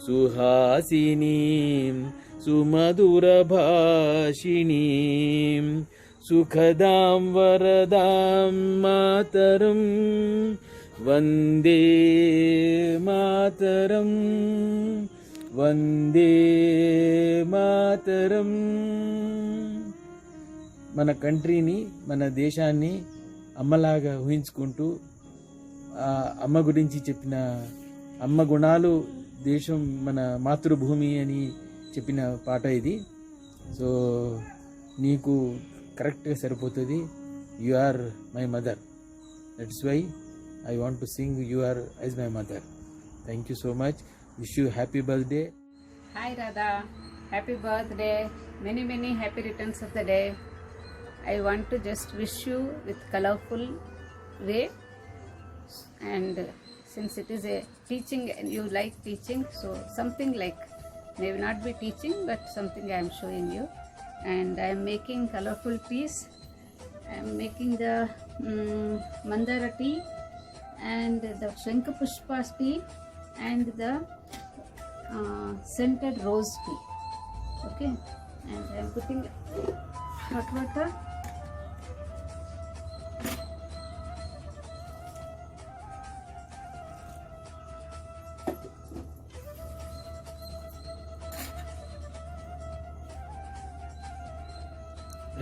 సుహాసినీం సుమధురభాషిణీం సుఖదాం వరదాం మాతరం వందే మాతరం వందే మాతరం. మన కంట్రీని మన దేశాన్ని అమ్మలాగా ఊహించుకుంటూ అమ్మ గురించి చెప్పిన అమ్మ గుణాలు దేశం మన మాతృభూమి అని చెప్పిన పాట ఇది. సో నీకు కరెక్ట్గా సరిపోతుంది. You are my mother. That's why I want to sing You Are As My Mother. Thank you so much. Wish you happy birthday. Hi Radha, happy birthday. Many happy returns of the day. I want to just wish you with colorful way, and since it is a teaching and you like teaching, so something like maybe not be teaching but something I am showing you. And I am making colorful teas. I am making the Mandara tea and the Shankhapushpa tea and the scented rose tea. Okay, and I am putting hot water.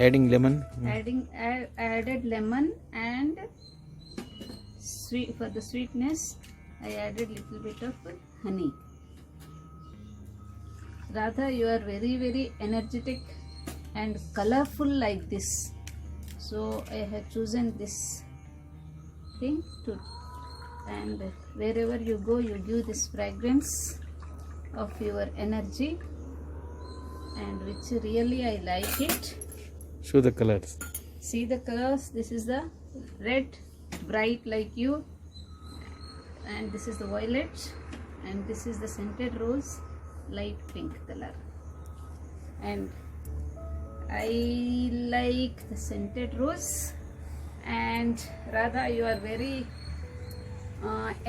Adding lemon. Added lemon, and sweet, for the sweetness I added little bit of honey. Radha, you are very energetic and colorful like this, so I have chosen this thing to, and wherever you go you give this fragrance of your energy, and which really I like it. Show the colors. See the colors. This is the red, bright like you, and this is the violet, and this is the scented rose, light pink color. And I like the scented rose. And Radha, you are very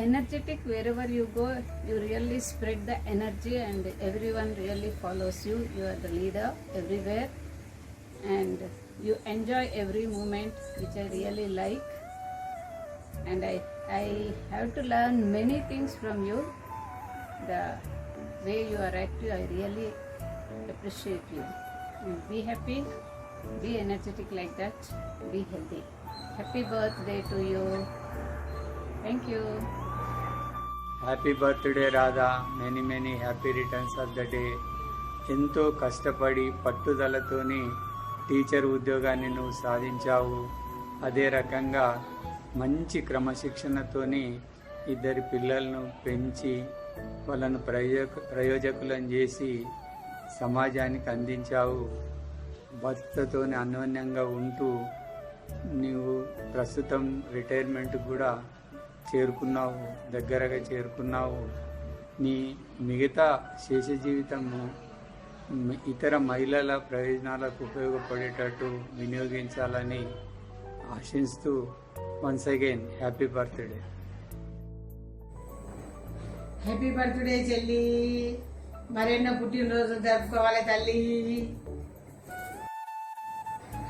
energetic. Wherever you go you really spread the energy and everyone really follows you. You are the leader everywhere and you enjoy every moment, which I really like. And I have to learn many things from you. The way you are active, I really appreciate you. And be happy, be energetic like that, be healthy. Happy birthday to you. Thank you. Happy birthday Radha. Many happy returns of the day. ఎంతో కష్టపడి పట్టుదలతోని teacher ఉద్యోగాన్ని నువ్వు సాధించావు. అదే రకంగా మంచి క్రమశిక్షణతోని ఇద్దరి పిల్లలను పెంచి వాళ్ళను ప్రయోజకులను చేసి సమాజానికి అందించావు. భర్తతోని అన్యోన్యంగా ఉంటూ నీవు ప్రస్తుతం రిటైర్మెంట్ కూడా చేరుకున్నావు, దగ్గరగా చేరుకున్నావు. నీ మిగతా శేష జీవితము ఇతర మహిళల ప్రయోజనాలకు ఉపయోగపడేటట్టు వినియోగించాలని ఆశిస్తూ once again happy birthday. Happy birthday చెల్లి, మరెన్నో పుట్టినరోజులు జరుపుకోవాలి తల్లి.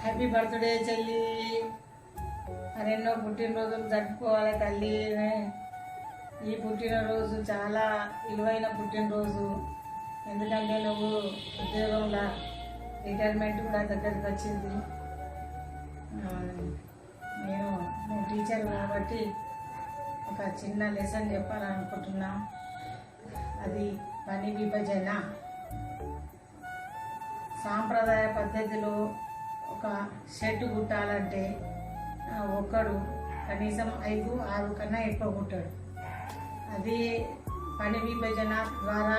హ్యాపీ బర్త్డే చెల్లి, మరెన్నో పుట్టినరోజులు జరుపుకోవాలి తల్లి. ఈ పుట్టినరోజు చాలా విలువైన పుట్టినరోజు. ఎందుకంటే నువ్వు ఉద్యోగంలో రిటైర్మెంట్ కూడా దగ్గరికి వచ్చింది. నువ్వు టీచర్ కాబట్టి ఒక చిన్న లెసన్ చెప్పాలనుకుంటున్నా. అది పని విభజన. సాంప్రదాయ పద్ధతిలో ఒక షర్టు కుట్టాలంటే ఒక్కడు కనీసం 5-6 కన్నా ఎక్కువ కుట్టాడు. అది పని విభజన ద్వారా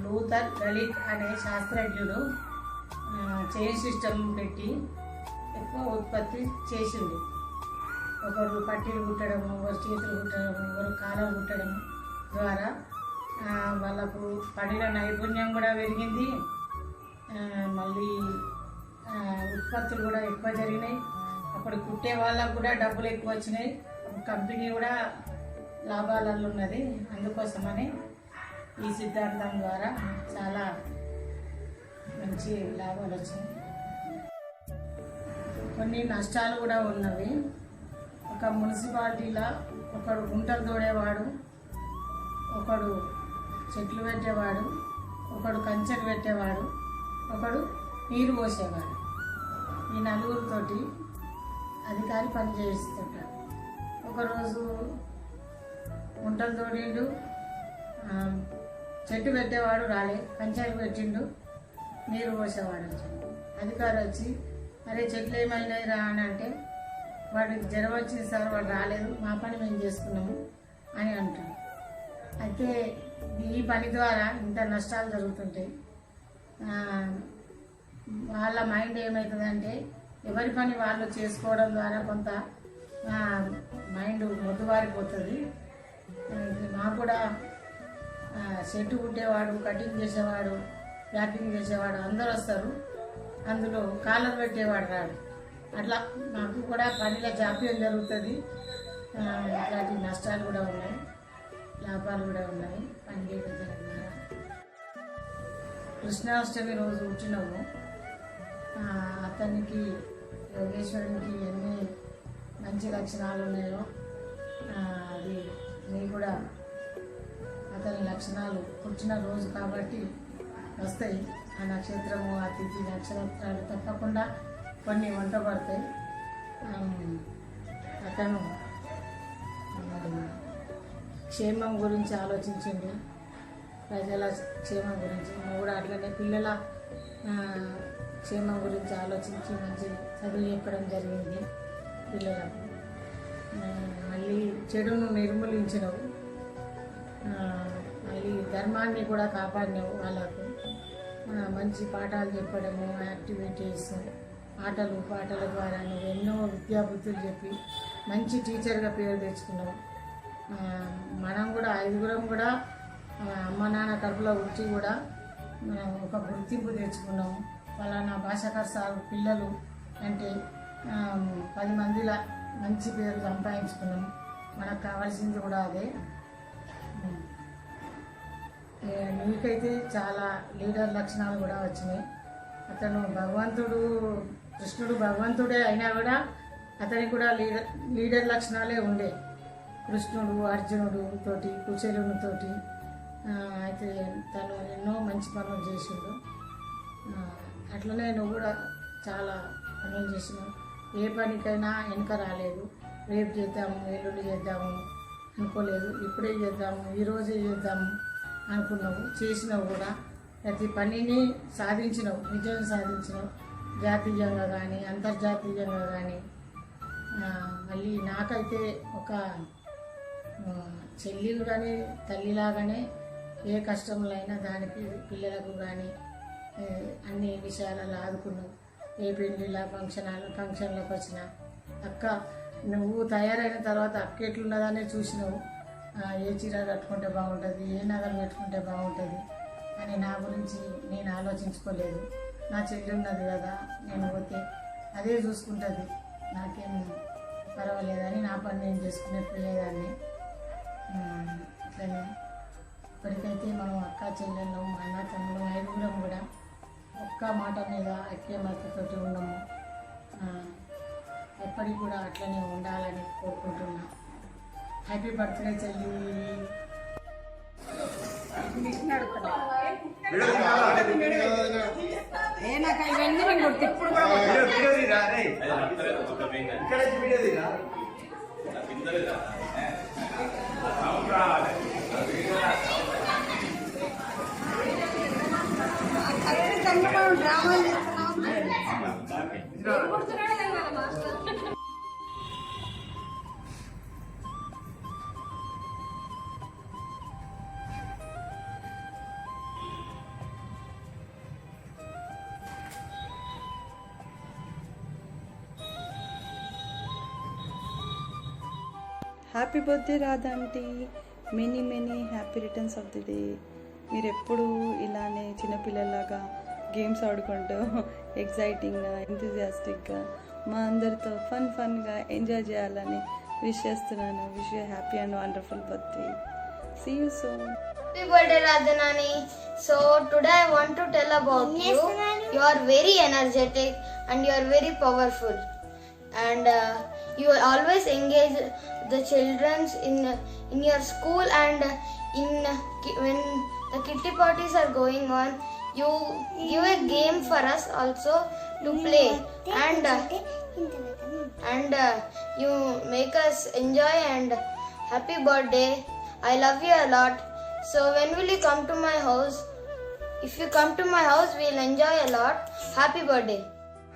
లూథర్ లలిత్ అనే శాస్త్రజ్ఞుడు చైన్ సిస్టమ్ పెట్టి ఎక్కువ ఉత్పత్తి చేసిండు. ఒకరు పట్టీలు కుట్టడము, ఒకరు చేతులు కుట్టడము, ఒకరు కాలం కుట్టడం ద్వారా వాళ్ళకు పనిలో నైపుణ్యం కూడా పెరిగింది. మళ్ళీ ఉత్పత్తులు కూడా ఎక్కువ జరిగినాయి. అప్పుడు కుట్టే వాళ్ళకు కూడా డబ్బులు ఎక్కువ వచ్చినాయి. కంపెనీ కూడా లాభాలలో ఉన్నది. అందుకోసమని ఈ సిద్ధాంతం ద్వారా చాలా మంచి లాభాలు వచ్చినాయి. కొన్ని నష్టాలు కూడా ఉన్నవి. ఒక మున్సిపాలిటీలో ఒకడు గుంటలు తోడేవాడు, ఒకడు చెట్లు పెట్టేవాడు, ఒకడు కంచెలు పెట్టేవాడు, ఒకడు నీరు పోసేవాడు. ఈ నలుగురితోటి అధికారి పని చేయిస్తుంటాడు. ఒకరోజు గుంటలు తోడిండు, చెట్టు పెట్టేవాడు రాలే, కంచెలు పెట్టిండు, నీరు పోసేవాడు వచ్చిండు. అధికారి వచ్చి అరే చెట్లు ఏమైనాయి రా అని అంటే వాడికి జ్వరం వచ్చింది సార్, వాడు రాలేదు, మా పని మేము చేసుకున్నాము అని అంటాడు. అయితే ఈ పని ద్వారా ఇంత నష్టాలు జరుగుతుంటాయి. వాళ్ళ మైండ్ ఏమవుతుందంటే ఎవరి పని వాళ్ళు చేసుకోవడం ద్వారా కొంత మైండ్ మొద్దుబారిపోతుంది. మాకు కూడా షర్టు కుట్టేవాడు, కటింగ్ చేసేవాడు, ప్యాకింగ్ చేసేవాడు అందరు వస్తారు. అందులో కాలర్ పెట్టేవాడు రాడు. అట్లా మాకు కూడా పనిలో జాప్యం జరుగుతుంది. ఇట్లాంటి నష్టాలు కూడా ఉన్నాయి, లాభాలు కూడా ఉన్నాయి పని చేయడం ద్వారా. కృష్ణాష్టమి రోజు పుట్టినవు అతనికి, యోగేశ్వరునికి ఎన్ని మంచి లక్షణాలు ఉన్నాయో అది నీ కూడా అతని లక్షణాలు పుట్టిన రోజు కాబట్టి వస్తాయి. ఆ నక్షత్రము, ఆ తిథి, నక్షత్రాలు తప్పకుండా కొన్ని వంట పడతాయి. అతను క్షేమం గురించి ఆలోచించండి, ప్రజల క్షేమం గురించి. నువ్వు కూడా అట్లనే పిల్లల క్షేమం గురించి ఆలోచించి మంచి చదువు చెప్పడం జరిగింది పిల్లలకు. మళ్ళీ చెడును నిర్మూలించినవు, మళ్ళీ ధర్మాన్ని కూడా కాపాడినవు. వాళ్ళకు మంచి పాఠాలు చెప్పడము, యాక్టివిటీస్, ఆటలు పాటల ద్వారా నువ్వు ఎన్నో విద్యాబుద్ధులు చెప్పి మంచి టీచర్గా పేరు తెచ్చుకున్నావు. మనం కూడా 5గురం కూడా అమ్మ నాన్న కడుపులో ఉంచి కూడా ఒక గుర్తింపు తెచ్చుకున్నాము. ఫలానా భాషాకర్ సార్ పిల్లలు అంటే 10 మందిలా మంచి పేరు సంపాదించుకున్నాము. మనకు కావాల్సింది కూడా అదే. నీకైతే చాలా లీడర్ లక్షణాలు కూడా వచ్చినాయి. అతను భగవంతుడు, కృష్ణుడు భగవంతుడే అయినా కూడా అతనికి కూడా లీడర్ లక్షణాలే ఉండే. కృష్ణుడు అర్జునుడు తోటి, కుచేలుని తోటి అయితే తను ఎన్నో మంచి పనులు చేసిండు. అట్లనే నువ్వు కూడా చాలా పనులు చేసినావు. ఏ పనికైనా వెనుక రాలేదు. రేపు చేద్దాము, ఎల్లుండి చేద్దాము అనుకోలేదు. ఇప్పుడే చేద్దాము, ఈరోజే చేద్దాము అనుకున్నావు, చేసినావు కూడా. ప్రతి పనిని సాధించినావు, విజయం సాధించినావు. జాతీయంగా కానీ అంతర్జాతీయంగా కానీ. మళ్ళీ నాకైతే ఒక చెల్లి కానీ తల్లిలాగానే ఏ కష్టంలో అయినా దానికి పిల్లలకు కానీ అన్ని విషయాలలో ఆదుకున్నావు. ఏ పెళ్ళిళ్ళ ఫంక్షన్లకు వచ్చినా అక్క నువ్వు తయారైన తర్వాత అక్క ఎట్లున్నదానే చూసినావు. ఏ చీర కట్టుకుంటే బాగుంటుంది, ఏ నగలు పెట్టుకుంటే బాగుంటుంది అని నా గురించి నేను ఆలోచించుకోలేదు. నా చెల్లి ఉన్నది కదా, నేను పోతే అదే చూసుకుంటుంది, నాకేం పర్వాలేదని నా పని నేను చేసుకునే పోయేదాన్ని. అట్లనే ఇప్పటికైతే మనం అక్క చెల్లెళ్ళు మా అన్న తమ్ముడు 5 కూడా ఒక్క మాట మీద ఐక్యమత్యతోటి ఉన్నాము. ఎప్పటికి కూడా అట్లనే ఉండాలని కోరుకుంటున్నా. హ్యాపీ బర్త్డే చెల్లి. నాకు ఇవన్నీ నేను కొడుతు ఇప్పుడు happy birthday Radha aunty, many many happy returns of the day. మీరు ఎప్పుడు ఇలానే చిన్నపిల్లలాగా గేమ్స్ ఆడుకుంటూ ఎగ్జైటింగ్గా ఎంతూజియాస్టిక్గా మా అందరితో ఫన్గా ఎంజాయ్ చేయాలని విష్ చేస్తున్నాను. Wish you happy and wonderful birthday. See you soon. Happy birthday Radhanani. So today I want to tell about you. You are very energetic and you are very powerful. And you always engage the children in your school, and when the kitty parties are going on, you give a game for us also to play, and you make us enjoy. And happy birthday, I love you a lot. So when will you come to my house? If you come to my house, we'll enjoy a lot. Happy birthday.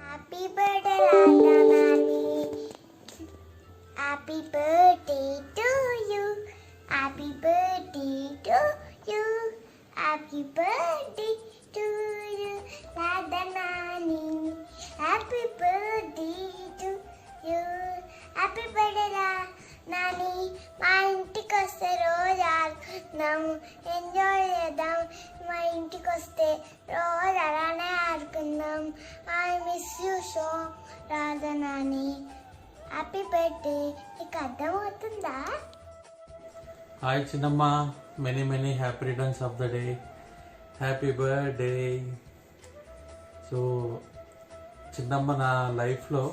Happy birthday Radhanani. Happy birthday to you. Happy birthday to you. Happy birthday to you, Radhanani. Happy birthday to you. Happy birthday Radhanani. మా ఇంటికి వస్తే రోజు ఆడుకుందాము, enjoy చేద్దాం. మా ఇంటికి వస్తే రోజు అలానే ఆడుకుందాం. ఐ మిస్ యూ సో రాధనాని. Happy birthday. నీకు అర్థమవుతుందా? హాయ్ చిన్నమ్మ, many many happy returns of the day. Happy birthday. So చిన్నమ్మ, నా లైఫ్లో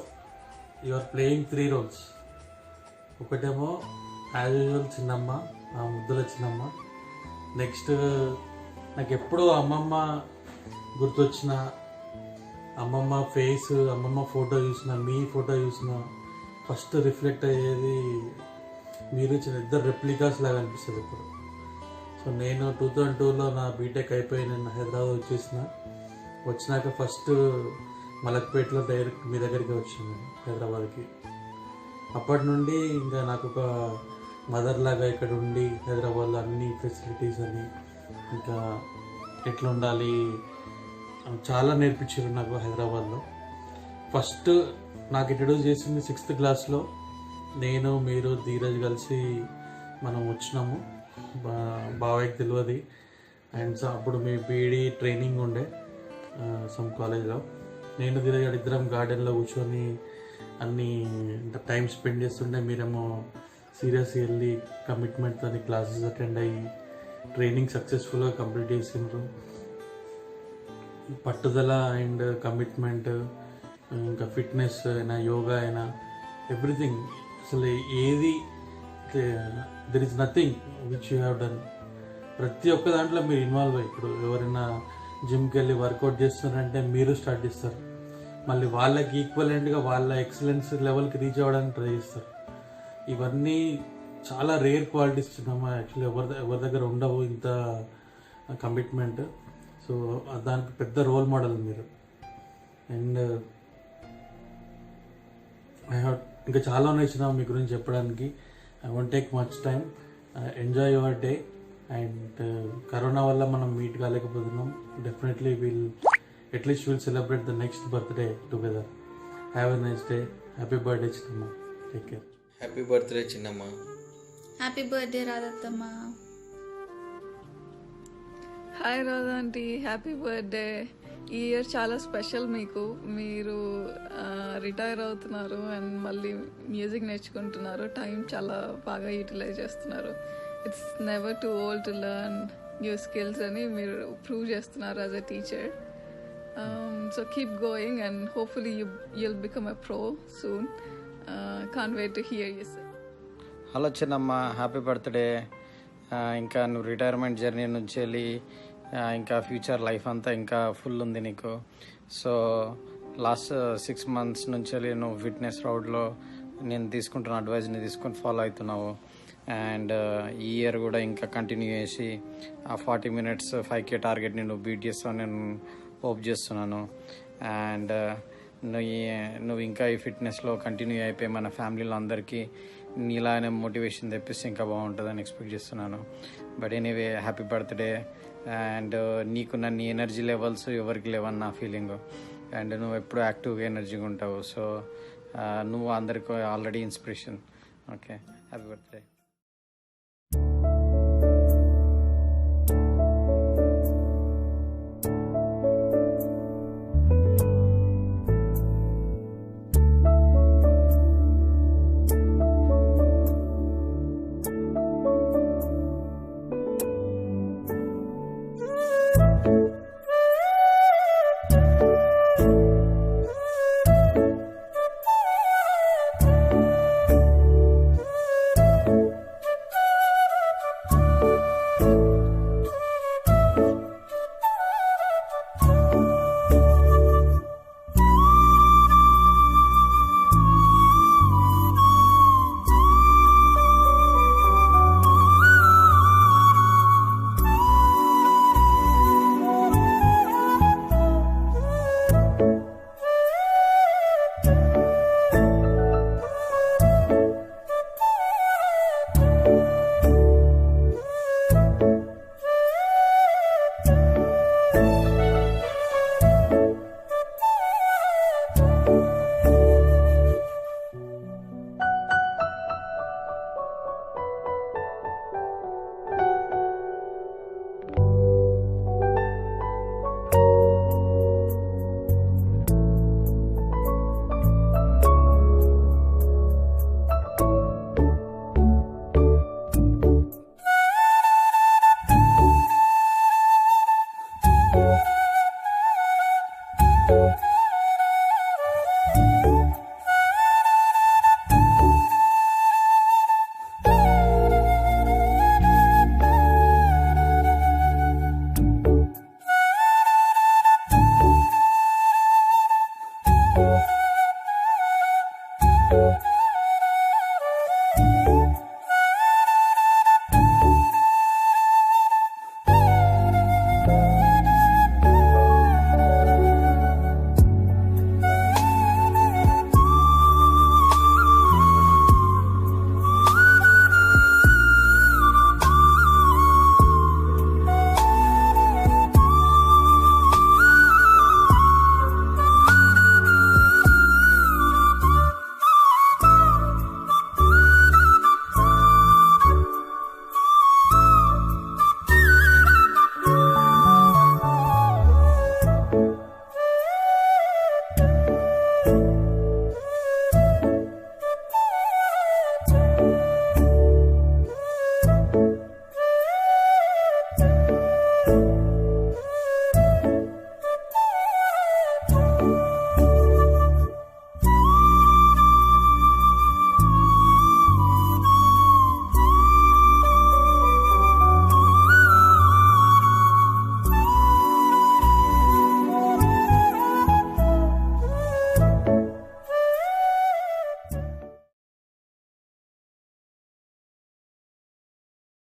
యు ఆర్ ప్లేయింగ్ 3 రోల్స్. ఒకటేమో యాజ్ యూజువల్ చిన్నమ్మ, నా ముద్దుల చిన్నమ్మ. నెక్స్ట్ నాకు ఎప్పుడూ అమ్మమ్మ గుర్తొచ్చిన, అమ్మమ్మ ఫేస్, అమ్మమ్మ ఫోటో చూసిన, మీ ఫోటో చూసిన ఫస్ట్ రిఫ్లెక్ట్ అయ్యేది మీరు. ఇద్దరు రెప్లికాస్ లాగా అనిపిస్తుంది ఇప్పుడు. సో నేను 2002లో నా బీటెక్ అయిపోయి నేను హైదరాబాద్ వచ్చినాక ఫస్ట్ మలక్పేటలో డైరెక్ట్ మీ దగ్గరికి వచ్చాను హైదరాబాద్కి. అప్పటి నుండి ఇంకా నాకు ఒక మదర్ లాగా ఇక్కడ ఉండి హైదరాబాద్లో అన్ని ఫెసిలిటీస్ అని, ఇంకా ఎట్లా ఉండాలి చాలా నేర్పించారు నాకు హైదరాబాద్లో. ఫస్ట్ నాకు ఇంట్రడ్యూస్ చేసింది 6th క్లాస్లో. నేను, మీరు, ధీరజ్ కలిసి మనం వచ్చినాము. బాబాయ్కి తెలియదు. అండ్ అప్పుడు మీ బీఈడి ట్రైనింగ్ ఉండే సమ్ కాలేజ్లో. నేను ధీరజ్ ఇద్దరం గార్డెన్లో కూర్చొని అన్నీ టైం స్పెండ్ చేస్తుండే. మీరేమో సీరియస్గా వెళ్ళి కమిట్మెంట్తో క్లాసెస్ అటెండ్ అయ్యి ట్రైనింగ్ సక్సెస్ఫుల్గా కంప్లీట్ చేసినారు. పట్టుదల అండ్ కమిట్మెంట్, ఇంకా ఫిట్నెస్ అయినా, యోగా అయినా, ఎవ్రీథింగ్. అసలు ఏది there is nothing which you have done. ప్రతి ఒక్క దాంట్లో మీరు ఇన్వాల్వ్ అయ్యి, ఇప్పుడు ఎవరైనా జిమ్కి వెళ్ళి వర్కౌట్ చేస్తున్నారంటే మీరు స్టార్ట్ చేస్తారు, మళ్ళీ వాళ్ళకి ఈక్వలెంట్గా వాళ్ళ ఎక్సలెన్స్ లెవెల్కి రీచ్ అవ్వడానికి ట్రై చేస్తారు. ఇవన్నీ చాలా రేర్ క్వాలిటీస్ చిన్నమ్మ. యాక్చువల్లీ ఎవరి దగ్గర ఉండవు ఇంత కమిట్మెంట్. సో దానికి పెద్ద రోల్ మోడల్ మీరు. అండ్ ఇంకా చాలా ఉన్నాయి చిన్న మీ గురించి చెప్పడానికి. I won't take much time. Enjoy your day. And corona వల్ల మనం మీట్ కాలేకపోతున్నాం. Definitely at least will celebrate the next birthday together. Have a nice day. Happy birthday చిన్నమ్మ. Take care. హ్యాపీ బర్త్డే చిన్నమ్మ. హ్యాపీ బర్త్డే రాధత్తమ్మ. Hi Radha aunty, happy birthday. ఈ year చాలా special మీకు. మీరు రిటైర్ అవుతున్నారు అండ్ మళ్ళీ మ్యూజిక్ నేర్చుకుంటున్నారు. టైం చాలా బాగా యూటిలైజ్ చేస్తున్నారు. It's never to old to learn new skills అని మీరు ప్రూవ్ చేస్తున్నారు as a teacher. So keep going and hopefully you'll become a pro soon. Can't wait to hear you say. Hello చిన్నమ్మ, happy birthday. ఇంకా నువ్వు retirement journey నుంచి వెళ్ళి ఇంకా future life అంతా ఇంకా ఫుల్ ఉంది నీకు. సో లాస్ట్ 6 months నుంచి వెళ్ళి నువ్వు ఫిట్నెస్ రౌడ్లో నేను తీసుకుంటున్న అడ్వైజ్ని తీసుకొని ఫాలో అవుతున్నావు. అండ్ ఈ ఇయర్ కూడా ఇంకా కంటిన్యూ చేసి ఆ 40 minutes 5K టార్గెట్ని నువ్వు బీట్ చేస్తావు నేను హోప్ చేస్తున్నాను. అండ్ నువ్వు ఇంకా ఈ ఫిట్నెస్లో కంటిన్యూ అయిపోయి మన ఫ్యామిలీలో అందరికీ నీలానే మోటివేషన్ తెప్పిస్తే ఇంకా బాగుంటుందని ఎక్స్పెక్ట్ చేస్తున్నాను. But anyway happy birthday. And నీకున్న నీ ఎనర్జీ లెవెల్స్ ఎవరికి లేవని నా ఫీలింగ్. అండ్ నువ్వు ఎప్పుడు యాక్టివ్గా ఎనర్జీగా ఉంటావు. సో నువ్వు అందరికీ already inspiration. Okay, happy birthday. you